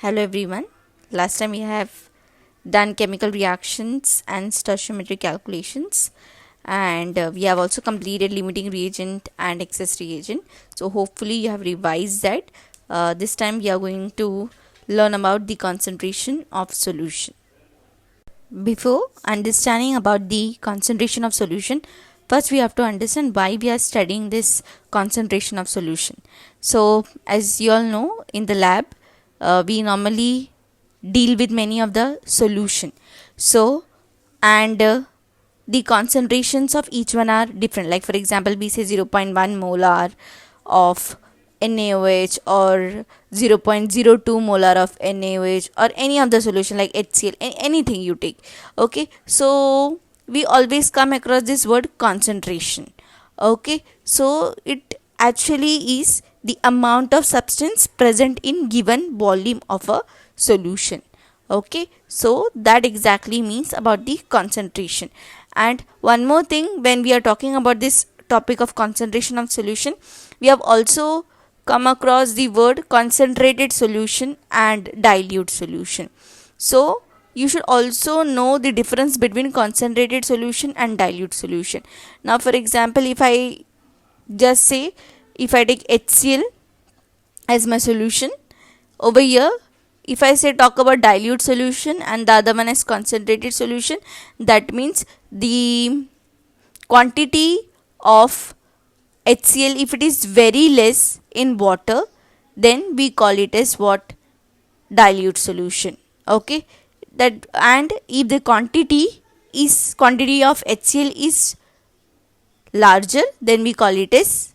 Hello everyone. Last time we have done chemical reactions and stoichiometry calculations, and we have also completed limiting reagent and excess reagent. So hopefully you have revised that. This time we are going to learn about the concentration of solution. Before understanding about the concentration of solution, first we have to understand why we are studying this concentration of solution. So as you all know, in the lab we normally deal with many of the solution. So and the concentrations of each one are different. Like for example, we say 0.1 molar of NaOH or 0.02 molar of NaOH or any of the solution like HCl, anything you take. Okay, so we always come across this word concentration. Okay, so it actually is the amount of substance present in given volume of a solution. Okay, so that exactly means about the concentration. And one more thing, when we are talking about this topic of concentration of solution, we have also come across the word concentrated solution and dilute solution. So you should also know the difference between concentrated solution and dilute solution. Now for example, if I just say, if I take HCl as my solution, over here if I say talk about dilute solution and the other one is concentrated solution, that means the quantity of HCl, if it is very less in water, then we call it as what? Dilute solution. Okay, that, and if the quantity of HCl is larger, then we call it as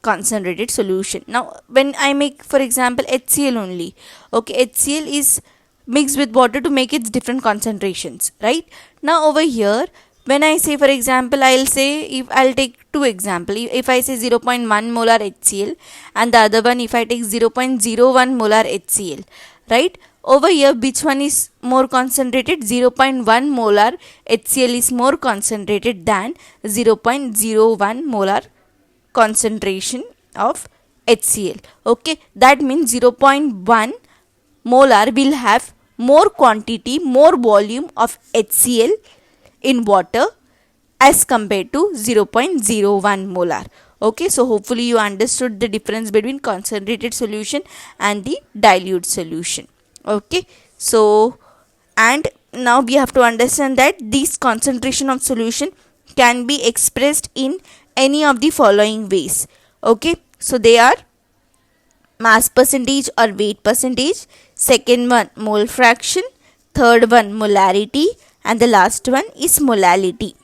concentrated solution. Now when I make for example HCl only, okay, HCl is mixed with water to make its different concentrations, right? Now over here, when I say for example, I'll say, if I'll take two example, if I say 0.1 molar HCl and the other one if I take 0.01 molar HCl, right? Over here, which one is more concentrated? 0.1 molar HCl is more concentrated than 0.01 molar concentration of HCl. Okay, that means 0.1 molar will have more quantity, more volume of HCl in water as compared to 0.01 molar. Okay, so hopefully you understood the difference between concentrated solution and the dilute solution. Okay, so and now we have to understand that this concentration of solution can be expressed in any of the following ways. Okay, so they are mass percentage or weight percentage, second one mole fraction, third one molarity, and the last one is molality.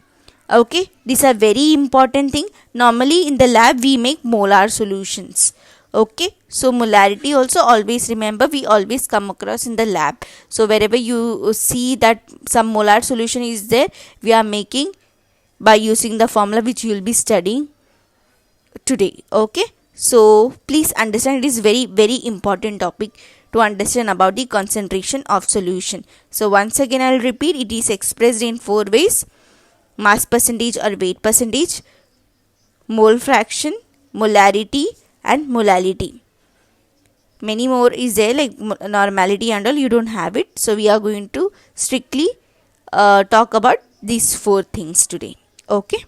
Okay, these are very important thing. Normally in the lab we make molar solutions. Okay, so molarity also always remember, we always come across in the lab. So wherever you see that some molar solution is there, we are making by using the formula which you will be studying today. Okay, so please understand, it is very important topic to understand about the concentration of solution. So once again I'll repeat, it is expressed in four ways: mass percentage or weight percentage, mole fraction, molarity, and molality. Many more is there like normality and all, you don't have it, so we are going to strictly talk about these four things today. Okay,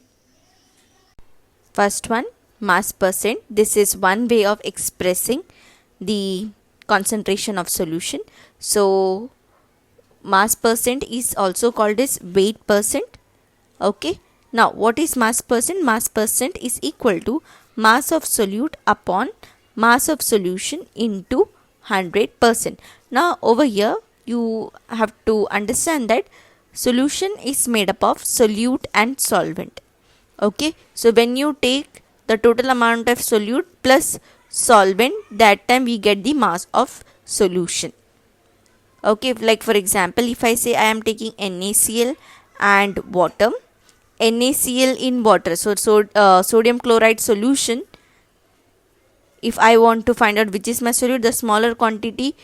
first one, mass percent. This is one way of expressing the concentration of solution. So mass percent is also called as weight percent. Okay, now what is mass percent? Mass percent is equal to mass of solute upon mass of solution into 100%. Now over here you have to understand that solution is made up of solute and solvent. Okay, so when you take the total amount of solute plus solvent, that time we get the mass of solution. Okay, like for example, if I say I am taking NaCl and water, NaCl in water, so sodium chloride solution, if I want to find out which is my solute, the smaller quantity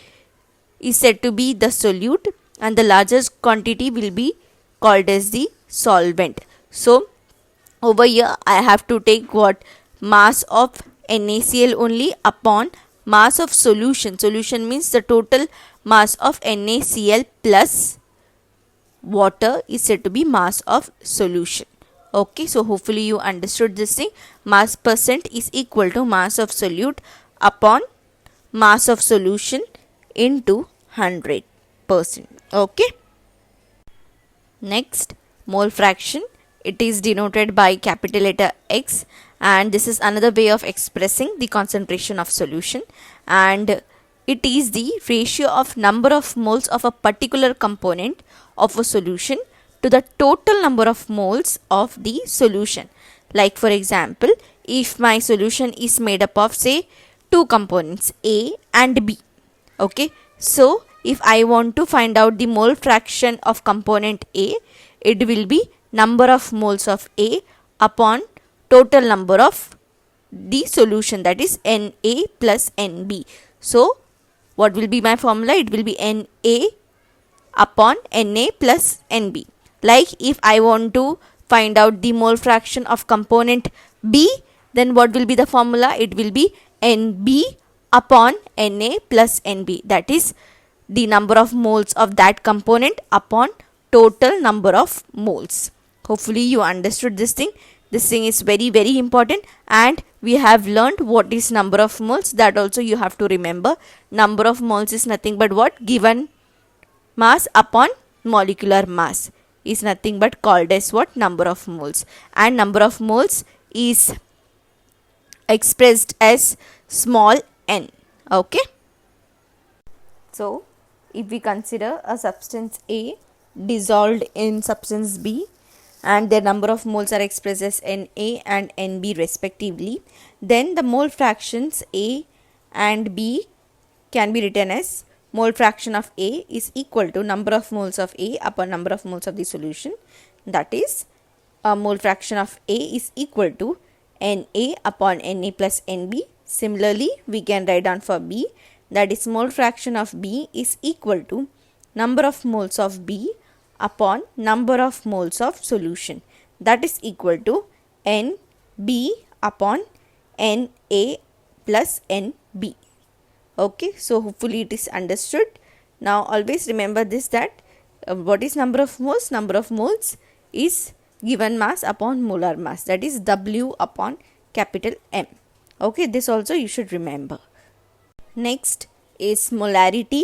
is said to be the solute and the largest quantity will be called as the solvent. So over here I have to take what? Mass of NaCl only upon mass of solution. Solution means the total mass of NaCl plus water is said to be mass of solution. Okay, so hopefully you understood this thing. Mass percent is equal to mass of solute upon mass of solution into 100%. Okay. Next, mole fraction. It is denoted by capital letter X, and this is another way of expressing the concentration of solution, and it is the ratio of number of moles of a particular component of a solution to the total number of moles of the solution. Like for example, if my solution is made up of say two components A and B. Okay, so if I want to find out the mole fraction of component A, it will be number of moles of A upon total number of the solution, that is Na plus Nb. So what will be my formula? It will be Na upon Na plus Nb. Like if I want to find out the mole fraction of component B, then what will be the formula? It will be Nb upon Na plus Nb, that is the number of moles of that component upon total number of moles. Hopefully you understood this thing. This thing is very very important, and we have learned what is number of moles. That also you have to remember. Number of moles is nothing but what? Given mass upon molecular mass is nothing but called as what? Number of moles. And number of moles is expressed as small n. Okay. So if we consider a substance A dissolved in substance B, and their number of moles are expressed as Na and Nb respectively, then the mole fractions A and B can be written as mole fraction of A is equal to number of moles of A upon number of moles of the solution. That is, a mole fraction of A is equal to Na upon Na plus Nb. Similarly, we can write down for B, that is mole fraction of B is equal to number of moles of B upon number of moles of solution, that is equal to Nb upon Na plus Nb. Okay, so hopefully it is understood. Now always remember this, that what is number of moles? Number of moles is given mass upon molar mass, that is W upon capital M. Okay, this also you should remember. Next is molarity.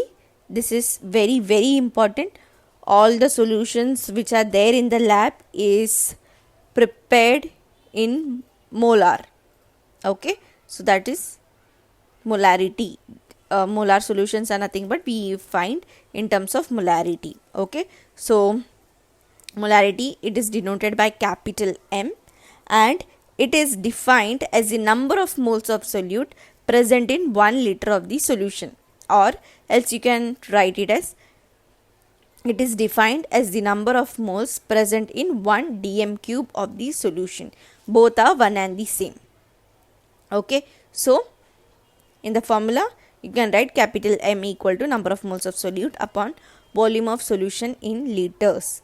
This is very very important. All the solutions which are there in the lab is prepared in molar. Okay, so that is molarity. Molar solutions are nothing but we find in terms of molarity. Okay, so molarity, it is denoted by capital M, and it is defined as the number of moles of solute present in 1 liter of the solution, or else you can write it as it is defined as the number of moles present in 1 dm cube of the solution. Both are one and the same. Okay, so in the formula you can write capital M equal to number of moles of solute upon volume of solution in liters.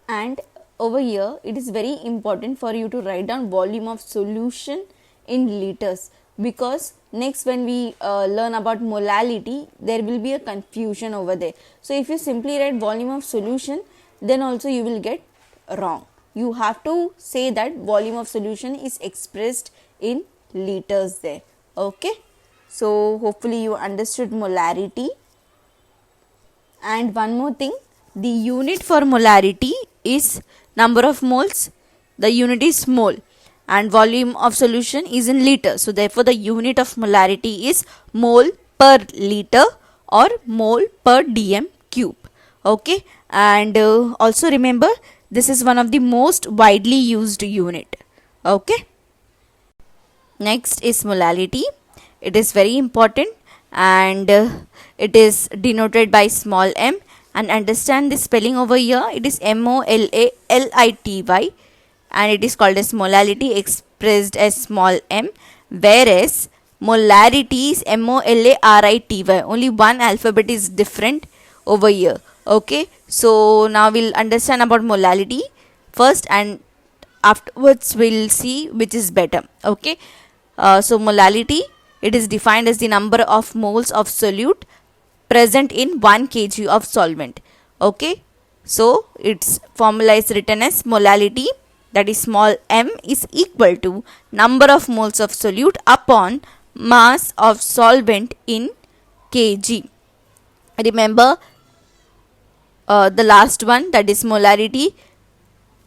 And over here it is very important for you to write down volume of solution in liters, because next when we learn about molality, there will be a confusion over there. So if you simply write volume of solution, then also you will get wrong. You have to say that volume of solution is expressed in liters there. Okay, so hopefully you understood molarity. And one more thing, the unit for molarity is number of moles, the unit is mole, and volume of solution is in liter. So therefore the unit of molarity is mole per liter or mole per dm cube. Okay, and also remember, this is one of the most widely used unit. Okay, next is molality. It is very important, and it is denoted by small m, and understand the spelling over here. It is MOLALITY, and it is called as molality expressed as small m, whereas molarity is MOLARITY. Only one alphabet is different over here. Okay, so now we'll understand about molality first, and afterwards we'll see which is better. Okay, so molality it is defined as the number of moles of solute present in 1 kg of solvent. Okay, so its formula is written as molality, that is small m, is equal to number of moles of solute upon mass of solvent in kg. Remember the last one, that is molarity.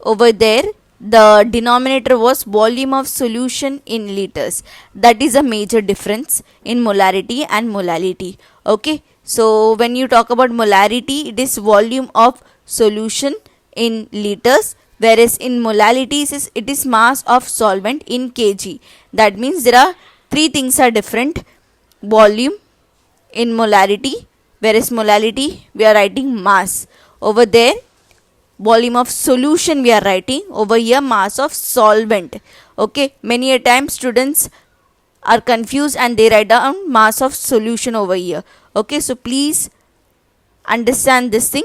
Over there the denominator was volume of solution in liters. That is a major difference in molarity and molality. Okay, so when you talk about molarity, it is volume of solution in liters, whereas in molality it is mass of solvent in kg. That means there are three things are different: volume in molarity, whereas molality we are writing mass. Over there volume of solution we are writing, over here mass of solvent. Okay, many a time students are confused and they write down mass of solution over here. Okay, so please understand this thing.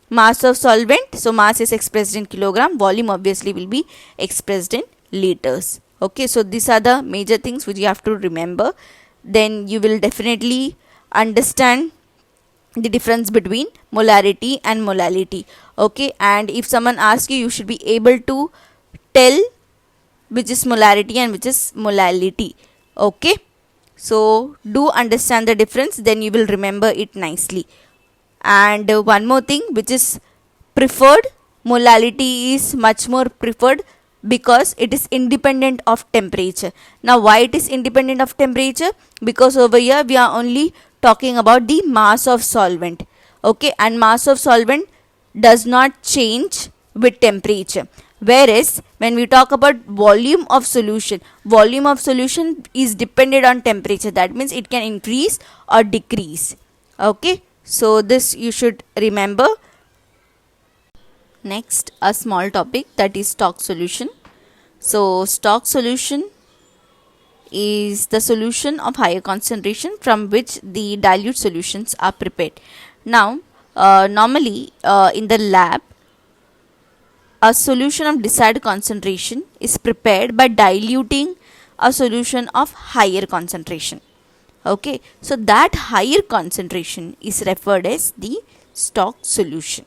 Mass of solvent, so mass is expressed in kilogram, volume obviously will be expressed in liters. Okay, so these are the major things which you have to remember. Then you will definitely understand the difference between molarity and molality. Okay, and if someone asks you, you should be able to tell which is molarity and which is molality. Okay, so do understand the difference, then you will remember it nicely. And one more thing, which is preferred, molality is much more preferred because it is independent of temperature. Now why it is independent of temperature? Because over here we are only talking about the mass of solvent. Okay, and mass of solvent does not change with temperature, whereas when we talk about volume of solution is dependent on temperature. That means it can increase or decrease. Okay, so this you should remember. Next, a small topic, that is stock solution. So stock solution is the solution of higher concentration from which the dilute solutions are prepared. Now normally in the lab a solution of desired concentration is prepared by diluting a solution of higher concentration. Okay, so that higher concentration is referred as the stock solution.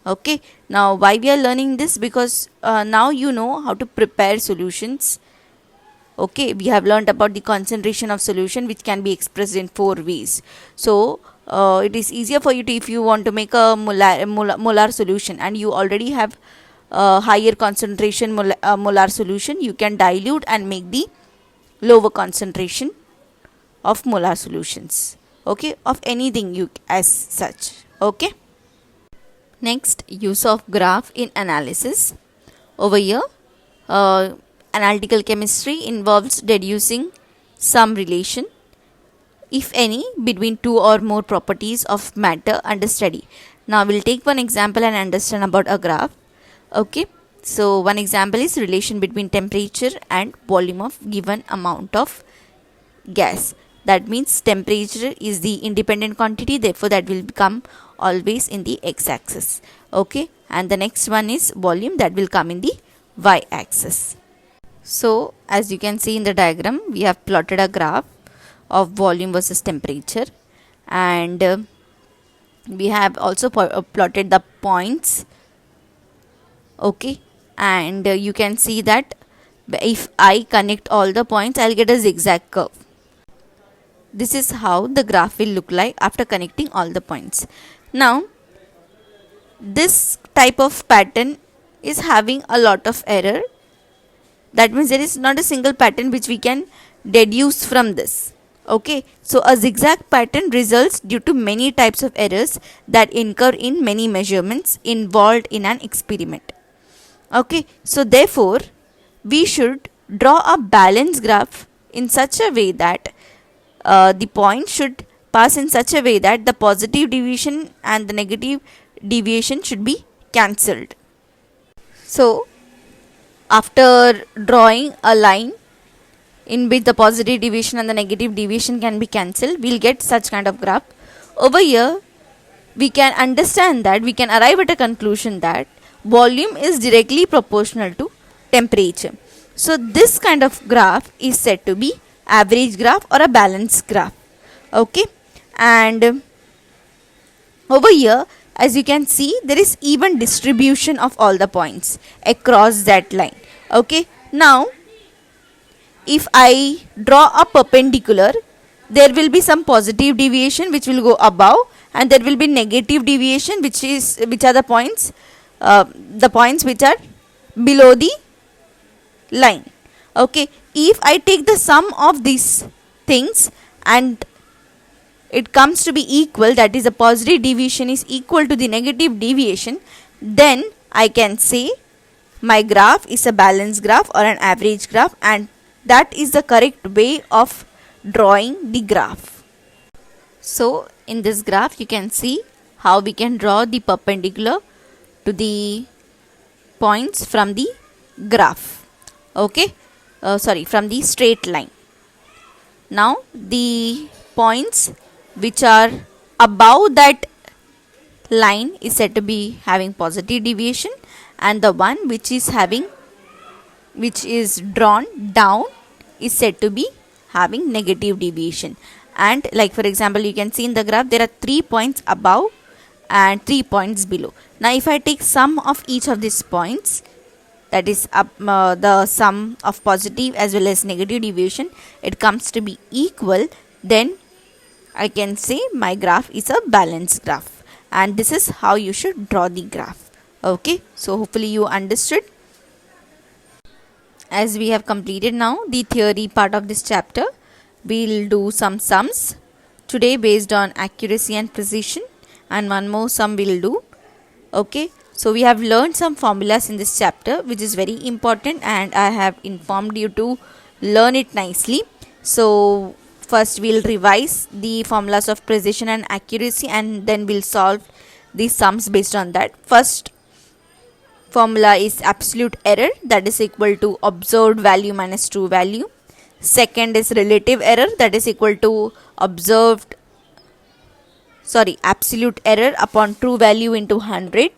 Okay, now why we are learning this? Because now you know how to prepare solutions. Okay, we have learned about the concentration of solution, which can be expressed in 4 ways. So it is easier for you to, if you want to make a molar solution and you already have higher concentration molar solution, you can dilute and make the lower concentration of molar solutions. Okay, of anything you as such. Okay, next, use of graph in analysis. Over here analytical chemistry involves deducing some relation, if any, between two or more properties of matter under study. Now we'll take one example and understand about a graph. Okay, so one example is relation between temperature and volume of given amount of gas. That means temperature is the independent quantity, therefore that will become always in the x-axis. Okay, and the next one is volume, that will come in the y-axis. So as you can see in the diagram, we have plotted a graph of volume versus temperature, and we have also plotted the points. Okay, and you can see that if I connect all the points, I'll get a zigzag curve. This is how the graph will look like after connecting all the points. Now this type of pattern is having a lot of error. That means there is not a single pattern which we can deduce from this. Okay, so a zigzag pattern results due to many types of errors that incur in many measurements involved in an experiment. Okay, so therefore we should draw a balanced graph in such a way that the point should pass in such a way that the positive deviation and the negative deviation should be cancelled. So after drawing a line in which the positive deviation and the negative deviation can be cancelled, we'll get such kind of graph. Over here we can understand that we can arrive at a conclusion that volume is directly proportional to temperature. So this kind of graph is said to be average graph or a balanced graph. Okay, and over here, as you can see, there is even distribution of all the points across that line. Okay, now if I draw a perpendicular, there will be some positive deviation which will go above, and there will be negative deviation which are the points which are below the line. Okay, if I take the sum of these things and it comes to be equal, that is the positive deviation is equal to the negative deviation, then I can say my graph is a balanced graph or an average graph, and that is the correct way of drawing the graph. So in this graph you can see how we can draw the perpendicular to the points from the graph. Okay, from the straight line. Now the points which are above that line is said to be having positive deviation, and the one which is drawn down is said to be having negative deviation. And like for example, you can see in the graph there are 3 points above and 3 points below. Now if I take sum of each of these points, that is the sum of positive as well as negative deviation, it comes to be equal, then I can say my graph is a balanced graph, and this is how you should draw the graph. Okay, so hopefully you understood. As we have completed now the theory part of this chapter, we'll do some sums today based on accuracy and precision, and one more sum we'll do. Okay, so we have learned some formulas in this chapter which is very important, and I have informed you to learn it nicely. So first we'll revise the formulas of precision and accuracy, and then we'll solve the sums based on that. First formula is absolute error, that is equal to observed value minus true value. Second is relative error, that is equal to absolute error upon true value into 100.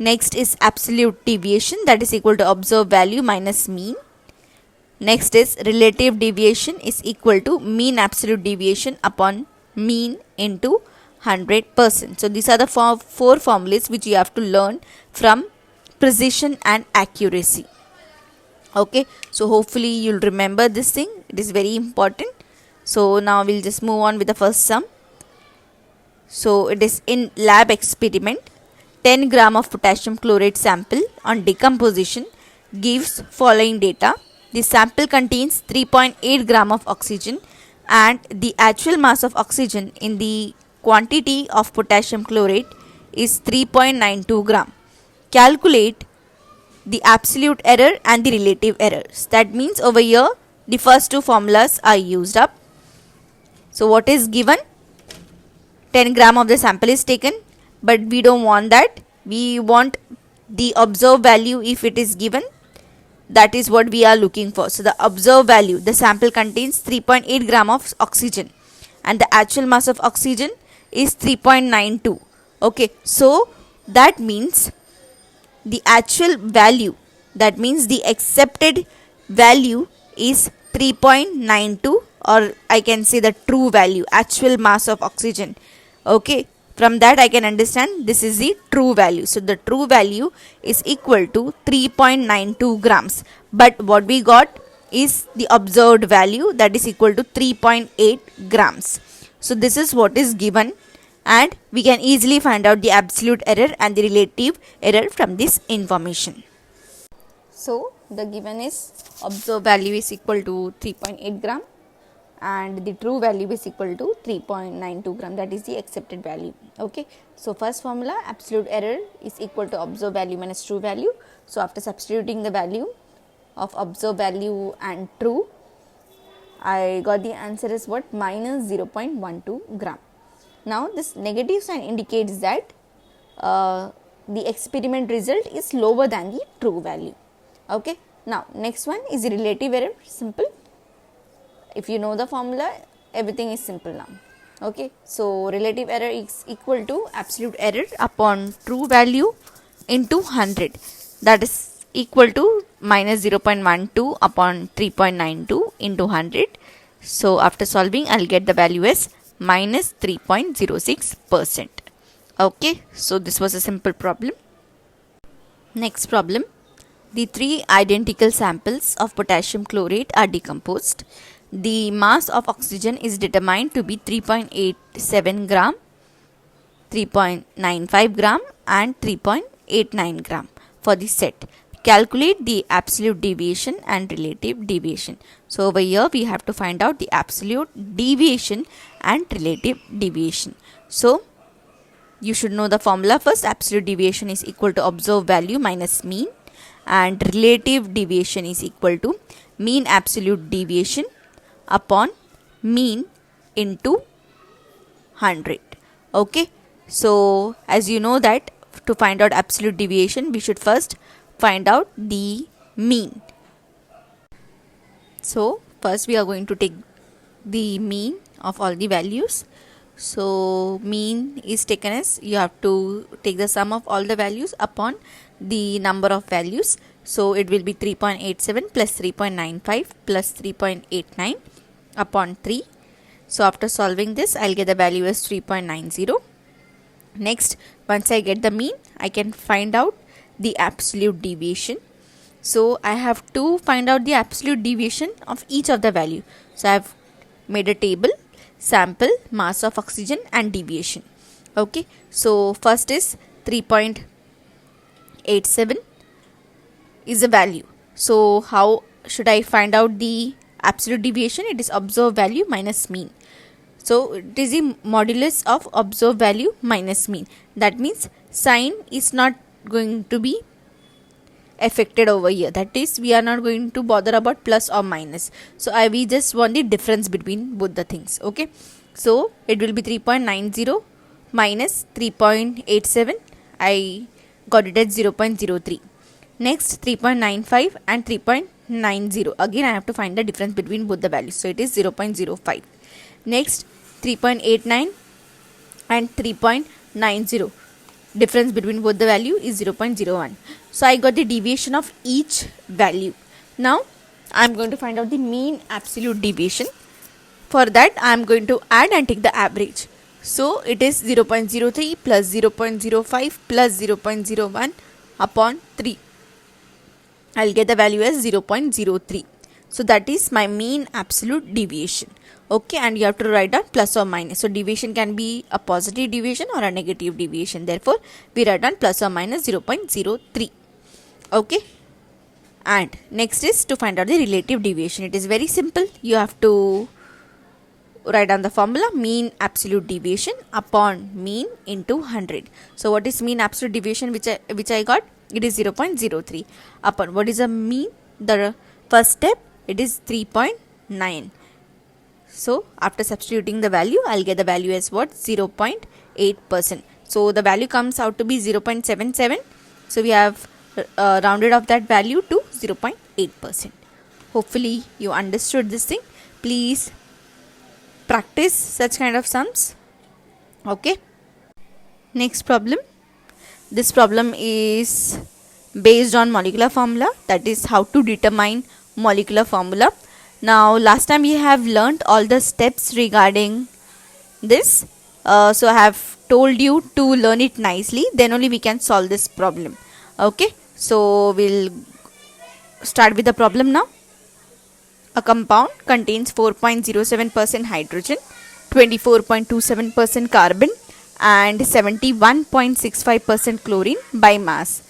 Next is absolute deviation, that is equal to observed value minus mean. Next is relative deviation is equal to mean absolute deviation upon mean into 100%. So these are the four formulas which you have to learn from precision and accuracy. Okay, so hopefully you'll remember this thing, it is very important. So now we'll just move on with the first sum. So it is in lab experiment, 10 gram of potassium chloride sample on decomposition gives following data. The sample contains 3.8 gram of oxygen, and the actual mass of oxygen in the quantity of potassium chloride is 3.92 gram. Calculate the absolute error and the relative errors. That means over here the first two formulas are used up. So what is given? 10 gram of the sample is taken, but we don't want that. We want the observed value if it is given. That is what we are looking for. So the observed value, the sample contains 3.8 gram of oxygen, and the actual mass of oxygen is 3.92. Okay, so that means the actual value, that means the accepted value is 3.92, or I can say the true value, actual mass of oxygen. Okay, from that I can understand this is the true value. So the true value is equal to 3.92 grams, but what we got is the observed value, that is equal to 3.8 grams. So this is what is given, and we can easily find out the absolute error and the relative error from this information. So the given is observed value is equal to 3.8 gram and the true value is equal to 3.92 gram, that is the accepted value. Okay, so first formula, absolute error is equal to observed value minus true value. So after substituting the value of observed value and true, I got the answer is what? Minus 0.12 gram. Now this negative sign indicates that the experiment result is lower than the true value. Okay, now next one is relative error. Simple. If you know the formula, everything is simple now. Okay, so relative error is equal to absolute error upon true value into 100, that is equal to minus 0.12 upon 3.92 into 100. So after solving, I'll get the value as minus 3.06%. Okay, so this was a simple problem. Next problem. The three identical samples of potassium chlorate are decomposed. The mass of oxygen is determined to be 3.87 gram, 3.95 gram and 3.89 gram for the set. Calculate the absolute deviation and relative deviation. So over here we have to find out the absolute deviation and relative deviation. So you should know the formula first. Absolute deviation is equal to observed value minus mean, and relative deviation is equal to mean absolute deviation upon mean into 100. Okay, so as you know that to find out absolute deviation, we should first find out the mean. So first we are going to take the mean of all the values. So mean is taken as you have to take the sum of all the values upon the number of values. So it will be 3.87 plus 3.95 plus 3.89 upon 3. So after solving this, I'll get the value as 3.90. Next, once I get the mean, I can find out the absolute deviation. So I have to find out the absolute deviation of each of the value. So I have made a table: sample, mass of oxygen and deviation. Okay, so first is 3.87 is a value. So how should I find out the absolute deviation? It is observed value minus mean. So it is the modulus of observed value minus mean. That means sign is not going to be affected over here. That is, we are not going to bother about plus or minus. So we just want the difference between both the things. Okay, so it will be 3.90 minus 3.87. I got it at 0.03. Next, 3.95 and 3.90. Again, I have to find the difference between both the values. So it is 0.05. Next, 3.89 and 3.90. Difference between both the value is 0.01. So I got the deviation of each value. Now I am going to find out the mean absolute deviation. For that, I am going to add and take the average. So it is 0.03 plus 0.05 plus 0.01 upon 3. I'll get the value as 0.03. So that is my mean absolute deviation. Okay, and you have to write down plus or minus. So deviation can be a positive deviation or a negative deviation. Therefore, we write down plus or minus 0.03. Okay, and next is to find out the relative deviation. It is very simple. You have to write down the formula: mean absolute deviation upon mean into 100. So what is mean absolute deviation which I got? It is 0.03 upon what is a mean? The first step, it is 3.9. So after substituting the value, I'll get the value as what? 0.8%. So the value comes out to be 0.77. So we have rounded off that value to 0.8%. Hopefully you understood this thing. Please practice such kind of sums. Okay. Next problem. This problem is based on molecular formula. That is how to determine molecular formula. Now last time we have learnt all the steps regarding this. So I have told you to learn it nicely. Then only we can solve this problem. Okay. So we'll start with the problem now. A compound contains 4.07% hydrogen, 24.27% carbon and 71.65% chlorine by mass.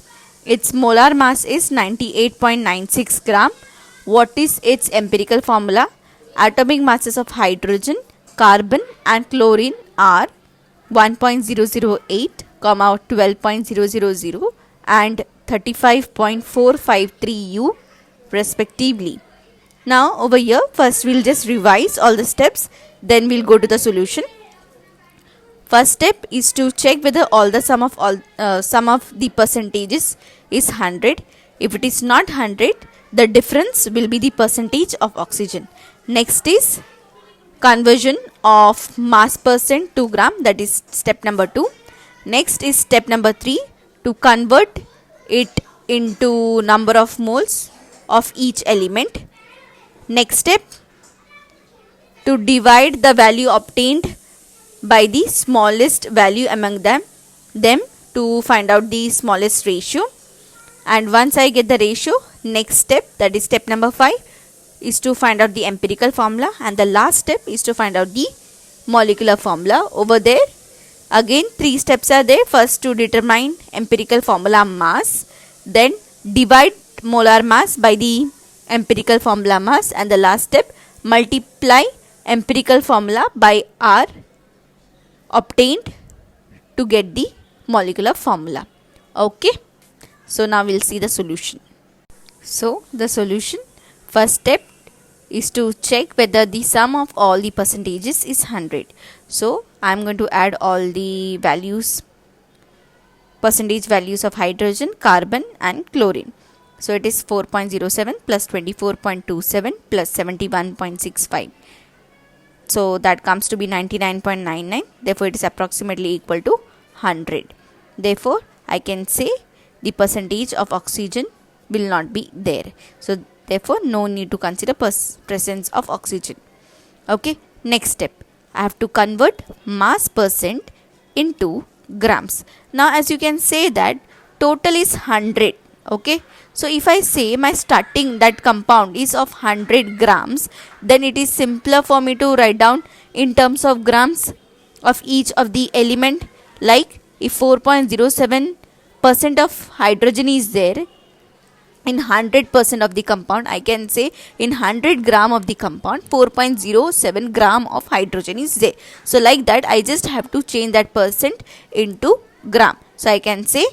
Its molar mass is 98.96 gram. What is its empirical formula? Atomic masses of hydrogen, carbon and chlorine are 1.008, 12.000 and 35.453 U respectively. Now over here, first we'll just revise all the steps, then we'll go to the solution. First step is to check whether all the sum of the percentages is 100. If it is not 100, the difference will be the percentage of oxygen. Next is conversion of mass percent to gram, that is step number 2. Next is step number 3, to convert it into number of moles, of each element. Next step, to divide the value obtained by the smallest value among them to find out the smallest ratio. And once I get the ratio, next step, that is step number 5, is to find out the empirical formula, and the last step is to find out the molecular formula. Over there again 3 steps are there. First, to determine empirical formula mass, then divide molar mass by the empirical formula mass, and the last step, multiply empirical formula by R obtained to get the molecular formula. Okay, so now we'll see the solution. So the solution, first step is to check whether the sum of all the percentages is 100. So I am going to add all the values, percentage values of hydrogen, carbon and chlorine. So it is 4.07 plus 24.27 plus 71.65. So that comes to be 99.99. Therefore it is approximately equal to 100. Therefore I can say the percentage of oxygen will not be there. So therefore no need to consider presence of oxygen. Okay, next step, I have to convert mass percent into grams. Now as you can say that total is 100. Okay, so if I say my starting that compound is of 100 grams, then it is simpler for me to write down in terms of grams of each of the element. Like if 4.07% of hydrogen is there in 100% of the compound, I can say in 100 gram of the compound 4.07 gram of hydrogen is there. So like that I just have to change that percent into gram. So I can say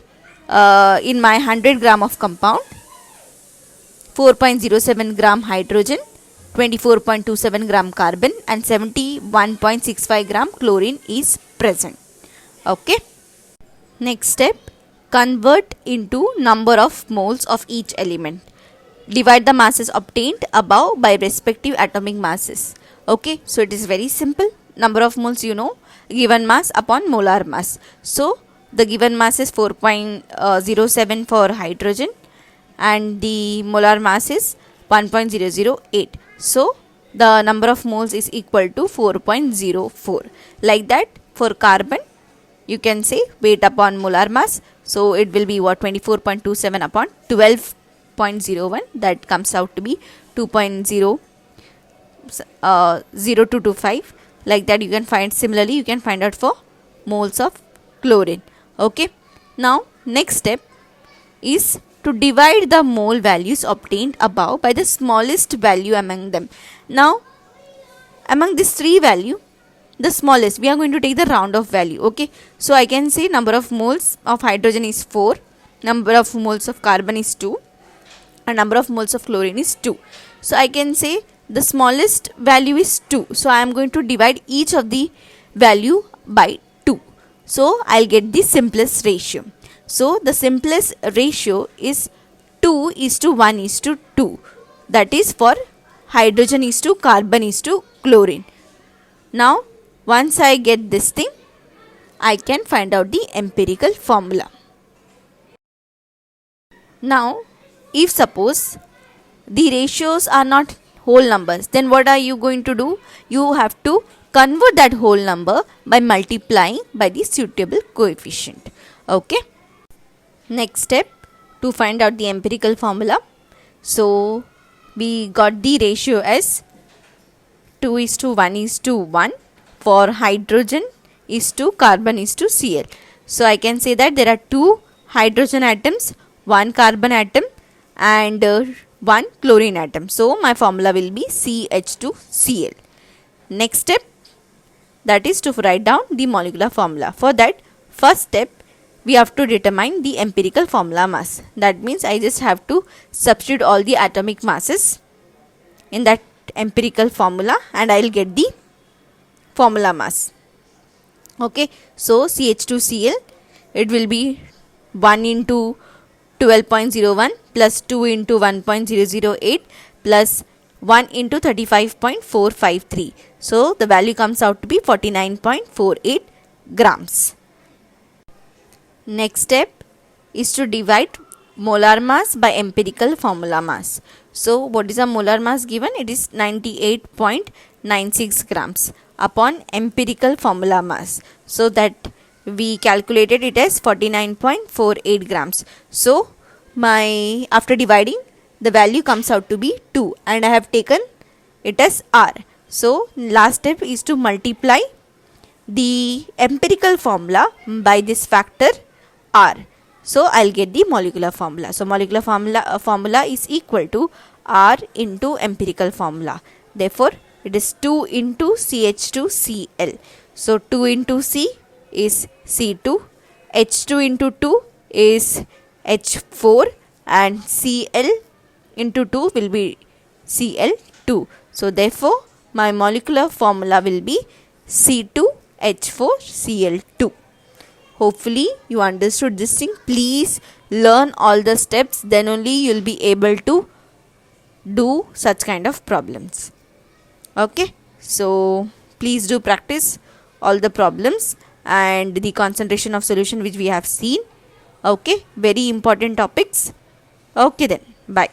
in my 100 gram of compound 4.07 gram hydrogen, 24.27 gram carbon and 71.65 gram chlorine is present. Okay, next step, convert into number of moles of each element. Divide the masses obtained above by respective atomic masses. Okay, so it is very simple. Number of moles, you know, given mass upon molar mass. So the given mass is 4.07 for hydrogen and the molar mass is 1.008. So the number of moles is equal to 4.04. Like that for carbon you can say weight upon molar mass. So it will be what, 24.27 upon 12.01, that comes out to be 2.0225. Like that you can find, similarly you can find out for moles of chlorine. Okay, now next step is to divide the mole values obtained above by the smallest value among them. Now among these 3 value, the smallest, we are going to take the round of value. Okay, so I can say number of moles of hydrogen is 4, number of moles of carbon is 2 and number of moles of chlorine is 2. So I can say the smallest value is 2. So I am going to divide each of the value by 2. So I'll get the simplest ratio. So the simplest ratio is 2:1:2. That is for hydrogen is to carbon is to chlorine. Now once I get this thing, I can find out the empirical formula. Now if suppose the ratios are not whole numbers, then what are you going to do? You have to convert that whole number by multiplying by the suitable coefficient. Okay, next step, to find out the empirical formula. So we got the ratio as 2:1:1 for hydrogen is to carbon is to Cl. So I can say that there are 2 hydrogen atoms, 1 carbon atom and 1 chlorine atom. So my formula will be CH2Cl. Next step, that is to write down the molecular formula. For that, first step, we have to determine the empirical formula mass. That means I just have to substitute all the atomic masses in that empirical formula and I will get the formula mass. Okay, so CH2Cl, it will be 1 into 12.01 plus 2 into 1.008 plus 1 into 35.453. So the value comes out to be 49.48 grams. Next step is to divide molar mass by empirical formula mass. So what is the molar mass given? It is 98.96 grams upon empirical formula mass. So that we calculated it as 49.48 grams. So after dividing, the value comes out to be 2 and I have taken it as R. So last step is to multiply the empirical formula by this factor R. So I'll get the molecular formula. So molecular formula is equal to R into empirical formula. Therefore, it is 2 into CH2Cl. So 2 into C is C2, H2 into 2 is H4, and Cl into 2 will be Cl2. So therefore, my molecular formula will be C2H4Cl2. Hopefully you understood this thing. Please learn all the steps, then only you will be able to do such kind of problems. Okay, so please do practice all the problems and the concentration of solution which we have seen. Okay, very important topics. Okay then, bye.